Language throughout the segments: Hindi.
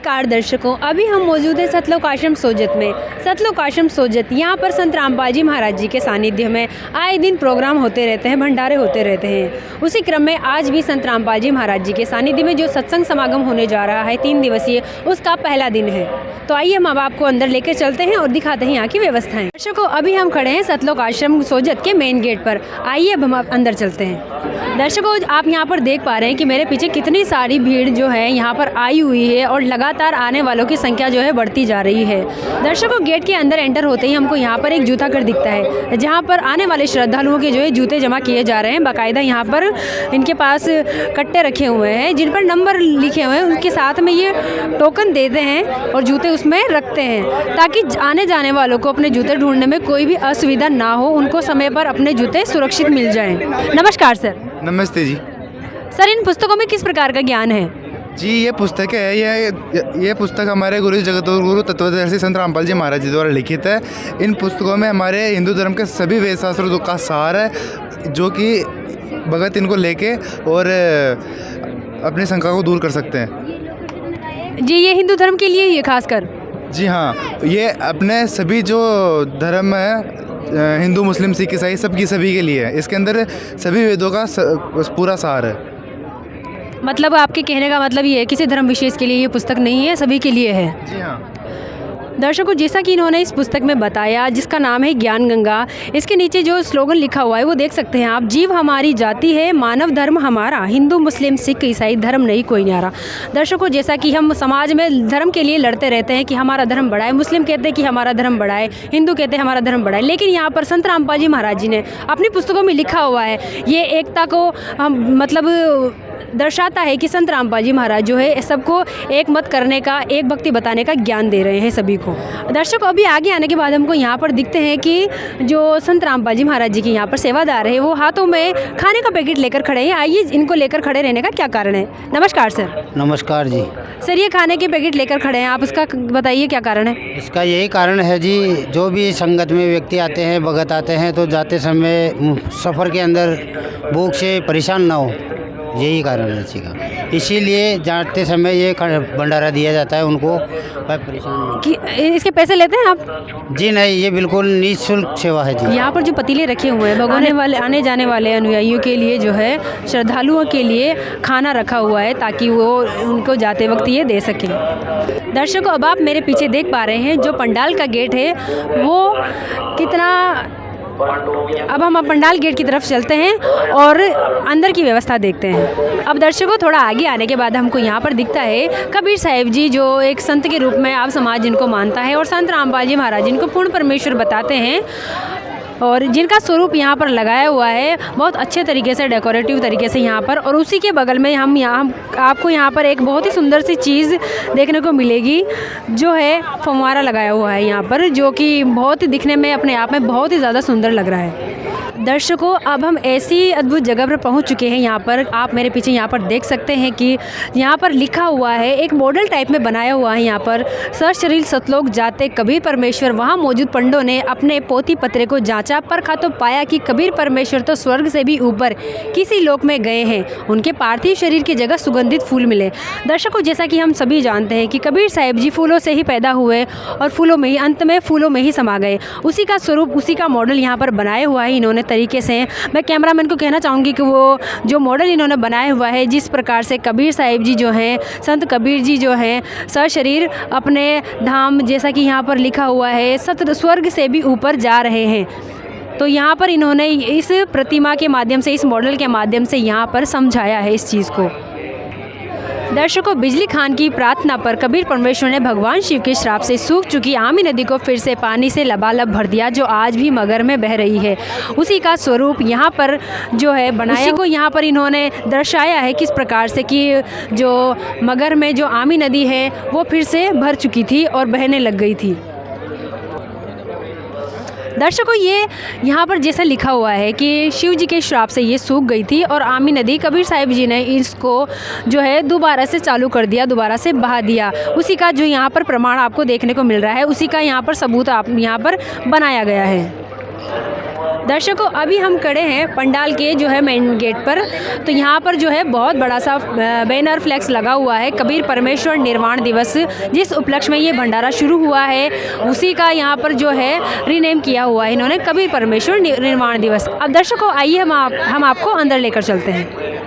नमस्कार दर्शकों, अभी हम मौजूद हैं सतलोक आश्रम सोजत में। सतलोक आश्रम सोजत यहाँ पर संत रामपाल जी महाराज जी के सानिध्य में आए दिन प्रोग्राम होते रहते हैं, भंडारे होते रहते हैं। उसी क्रम में आज भी संत रामपाल जी महाराज जी के सानिध्य में जो सत्संग समागम होने जा रहा है 3 दिवसीय, उसका पहला दिन है। तो आइए हम अब आपको अंदर लेकर चलते हैं और दिखाते हैं यहाँ की व्यवस्थाएं। दर्शकों, अभी हम खड़े हैं सतलोक आश्रम सोजत के मेन गेट पर। आइए अब हम अंदर चलते हैं। दर्शकों, आप यहाँ पर देख पा रहे हैं कि मेरे पीछे कितनी सारी भीड़ जो है यहाँ पर आई हुई है और लगातार आने वालों की संख्या जो है बढ़ती जा रही है। दर्शकों, गेट के अंदर एंटर होते ही हमको यहाँ पर एक जूता घर दिखता है, जहाँ पर आने वाले श्रद्धालुओं के जो है जूते जमा किए जा रहे हैं। बाकायदा यहाँ पर इनके पास कट्टे रखे हुए हैं जिन पर नंबर लिखे हुए हैं, उनके साथ में ये टोकन देते हैं और जूते उसमें रखते हैं, ताकि आने जाने वालों को अपने जूते ढूंढने में कोई भी असुविधा ना हो, उनको समय पर अपने जूते सुरक्षित मिल जाएं। नमस्कार सर। नमस्ते जी। सर, इन पुस्तकों में किस प्रकार का ज्ञान है? जी, ये पुस्तक है, ये पुस्तक हमारे गुरु जगतगुरु तत्वदर्शी संत रामपाल जी महाराज जी द्वारा लिखित है। इन पुस्तकों में हमारे हिंदू धर्म के सभी वेद शास्त्रों का सार है, जो कि भगत इनको लेके और अपनी शंका को दूर कर सकते हैं। जी, ये हिंदू धर्म के लिए ये खासकर? जी हाँ, ये अपने सभी जो धर्म है, हिंदू मुस्लिम सिख ईसाई, सभी के लिए है। इसके अंदर सभी वेदों का पूरा सार है। मतलब आपके कहने का मतलब ये है किसी धर्म विशेष के लिए ये पुस्तक नहीं है, सभी के लिए है? जी हाँ। दर्शकों, जैसा कि इन्होंने इस पुस्तक में बताया, जिसका नाम है ज्ञान गंगा, इसके नीचे जो स्लोगन लिखा हुआ है वो देख सकते हैं आप। जीव हमारी जाति है, मानव धर्म हमारा, हिंदू मुस्लिम सिख ईसाई धर्म नहीं कोई न्यारा। दर्शकों, जैसा कि हम समाज में धर्म के लिए लड़ते रहते हैं कि हमारा धर्म बड़ा है, मुस्लिम कहते हैं कि हमारा धर्म बड़ा है, हिंदू कहते हैं हमारा धर्म बड़ा है, लेकिन यहाँ पर संत रामपाल जी महाराज जी ने अपनी पुस्तकों में लिखा हुआ है, ये एकता को मतलब दर्शाता है कि संत रामपाल जी महाराज जो है सबको एक मत करने का, एक भक्ति बताने का ज्ञान दे रहे हैं सभी को। दर्शकों, अभी आगे आने के बाद हमको यहाँ पर दिखते हैं कि जो संत रामपाल जी महाराज जी के यहाँ पर सेवादार है, वो हाथों में खाने का पैकेट लेकर खड़े हैं। आइए, इनको लेकर खड़े रहने का क्या कारण है? नमस्कार सर। नमस्कार जी। सर, ये खाने के पैकेट लेकर खड़े हैं आप, इसका बताइए क्या कारण है? इसका यही कारण है जी, जो भी संगत में व्यक्ति आते हैं, भगत आते हैं, तो जाते समय सफ़र के अंदर भूख से परेशान ना हो, यही कारण है इसी का। इसीलिए जाते समय ये भंडारा दिया जाता है उनको, परेशान कि इसके पैसे लेते हैं आप? जी नहीं, ये बिल्कुल निःशुल्क सेवा है जी। यहाँ पर जो पतीले रखे हुए हैं, भगवान वाले आने जाने वाले अनुयायियों के लिए जो है, श्रद्धालुओं के लिए खाना रखा हुआ है, ताकि वो उनको जाते वक्त ये दे सकें। दर्शकों, अब आप मेरे पीछे देख पा रहे हैं जो पंडाल का गेट है वो कितना। अब हम पंडाल गेट की तरफ चलते हैं और अंदर की व्यवस्था देखते हैं। अब दर्शकों, थोड़ा आगे आने के बाद हमको यहाँ पर दिखता है कबीर साहिब जी, जो एक संत के रूप में आप समाज जिनको मानता है, और संत रामपाल जी महाराज जिनको पूर्ण परमेश्वर बताते हैं, और जिनका स्वरूप यहाँ पर लगाया हुआ है बहुत अच्छे तरीके से, डेकोरेटिव तरीके से यहाँ पर। और उसी के बगल में हम आपको यहाँ पर एक बहुत ही सुंदर सी चीज़ देखने को मिलेगी, जो है फव्वारा लगाया हुआ है यहाँ पर, जो कि बहुत ही दिखने में अपने आप में बहुत ही ज़्यादा सुंदर लग रहा है। दर्शकों, अब हम ऐसी अद्भुत जगह पर पहुंच चुके हैं। यहाँ पर आप मेरे पीछे यहाँ पर देख सकते हैं कि यहाँ पर लिखा हुआ है, एक मॉडल टाइप में बनाया हुआ है यहाँ पर, सशरीर सतलोक जाते कबीर परमेश्वर। वहाँ मौजूद पंडों ने अपने पोथी पत्रे को जांचा, परखा तो पाया कि कबीर परमेश्वर तो स्वर्ग से भी ऊपर किसी लोक में गए हैं, उनके पार्थिव शरीर की जगह सुगंधित फूल मिले। दर्शकों, जैसा कि हम सभी जानते हैं कि कबीर साहिब जी फूलों से ही पैदा हुए और फूलों में ही, अंत में फूलों में ही समा गए। उसी का स्वरूप, उसी का मॉडल यहाँ पर बनाया हुआ है इन्होंने तरीके से। मैं कैमरामैन को कहना चाहूँगी कि वो जो मॉडल इन्होंने बनाया हुआ है, जिस प्रकार से कबीर साहिब जी जो हैं, संत कबीर जी जो हैं, सशरीर अपने धाम, जैसा कि यहाँ पर लिखा हुआ है, सत स्वर्ग से भी ऊपर जा रहे हैं। तो यहाँ पर इन्होंने इस प्रतिमा के माध्यम से, इस मॉडल के माध्यम से यहाँ पर समझाया है इस चीज़ को। दर्शकों, बिजली खान की प्रार्थना पर कबीर परमेश्वर ने भगवान शिव के श्राप से सूख चुकी आमी नदी को फिर से पानी से लबालब भर दिया, जो आज भी मगर में बह रही है। उसी का स्वरूप यहाँ पर जो है बनाया, उसी को यहाँ पर इन्होंने दर्शाया है किस प्रकार से कि जो मगर में जो आमी नदी है वो फिर से भर चुकी थी और बहने लग गई थी। दर्शकों, ये यहाँ पर जैसा लिखा हुआ है कि शिव जी के श्राप से ये सूख गई थी और आमी नदी, कबीर साहिब जी ने इसको जो है दोबारा से चालू कर दिया, दोबारा से बहा दिया। उसी का जो यहाँ पर प्रमाण आपको देखने को मिल रहा है, उसी का यहाँ पर सबूत आप यहाँ पर बनाया गया है। दर्शकों, अभी हम खड़े हैं पंडाल के जो है मेन गेट पर। तो यहाँ पर जो है बहुत बड़ा सा बैनर फ्लैक्स लगा हुआ है, कबीर परमेश्वर निर्वाण दिवस, जिस उपलक्ष्य में ये भंडारा शुरू हुआ है उसी का यहाँ पर जो है रीनेम किया हुआ है इन्होंने, कबीर परमेश्वर निर्वाण दिवस। अब दर्शकों आइए हम आपको अंदर लेकर चलते हैं।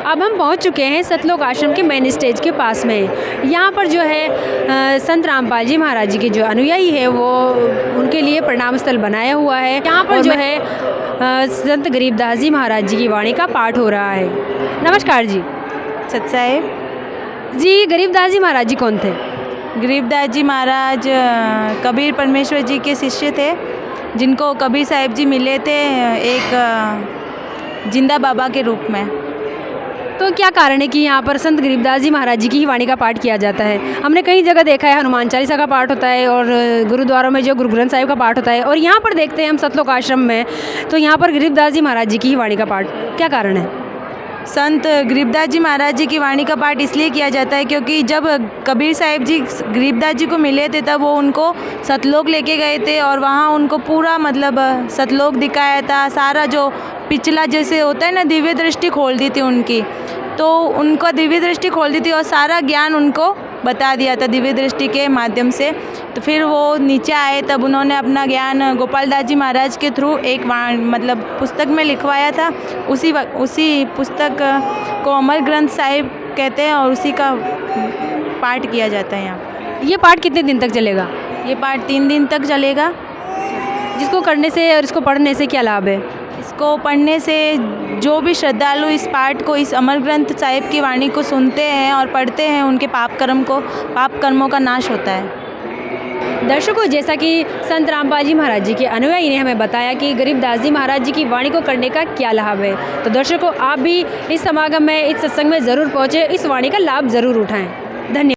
अब हम पहुंच चुके हैं सतलोक आश्रम के मेन स्टेज के पास में। यहाँ पर जो है संत रामपाल जी महाराज जी के जो अनुयायी है वो उनके लिए प्रणाम स्थल बनाया हुआ है। यहाँ पर जो है संत गरीबदास जी महाराज जी की वाणी का पाठ हो रहा है। नमस्कार जी। सत्साहेब जी, गरीबदास जी महाराज जी कौन थे? गरीबदास जी महाराज कबीर परमेश्वर जी के शिष्य थे, जिनको कबीर साहिब जी मिले थे एक जिंदा बाबा के रूप में। तो क्या कारण है कि यहाँ पर संत गरीबदास जी महाराज जी की ही वाणी का पाठ किया जाता है? हमने कई जगह देखा है हनुमान चालीसा का पाठ होता है और गुरुद्वारों में जो गुरु ग्रंथ साहिब का पाठ होता है, और यहाँ पर देखते हैं हम सतलोक आश्रम में तो यहाँ पर गरीबदास जी महाराज जी की ही वाणी का पाठ, क्या कारण है? संत गरीबदास जी महाराज जी की वाणी का पाठ इसलिए किया जाता है क्योंकि जब कबीर साहिब जी गरीबदास जी को मिले थे तब वो उनको सतलोक लेके गए थे और वहाँ उनको पूरा मतलब सतलोक दिखाया था। सारा जो पिछला जैसे होता है ना, दिव्य दृष्टि खोल दी थी उनकी, तो उनको दिव्य दृष्टि खोल दी थी और सारा ज्ञान उनको बता दिया था दिव्य दृष्टि के माध्यम से। तो फिर वो नीचे आए तब उन्होंने अपना ज्ञान गोपाल दास जी महाराज के थ्रू एक मतलब पुस्तक में लिखवाया था। उसी पुस्तक को अमर ग्रंथ साहिब कहते हैं और उसी का पाठ किया जाता है यहाँ। ये पाठ कितने दिन तक चलेगा? ये पाठ 3 दिन तक चलेगा। जिसको करने से और इसको पढ़ने से क्या लाभ है? इसको पढ़ने से जो भी श्रद्धालु इस पाठ को, इस अमर ग्रंथ साहिब की वाणी को सुनते हैं और पढ़ते हैं, उनके पाप कर्मों का नाश होता है। दर्शकों, जैसा कि संत रामपाल जी महाराज जी के अनुयायी ने हमें बताया कि गरीबदास जी महाराज जी की वाणी को करने का क्या लाभ है, तो दर्शकों आप भी इस समागम में, इस सत्संग में ज़रूर पहुँचे, इस वाणी का लाभ ज़रूर उठाएं। धन्यवाद।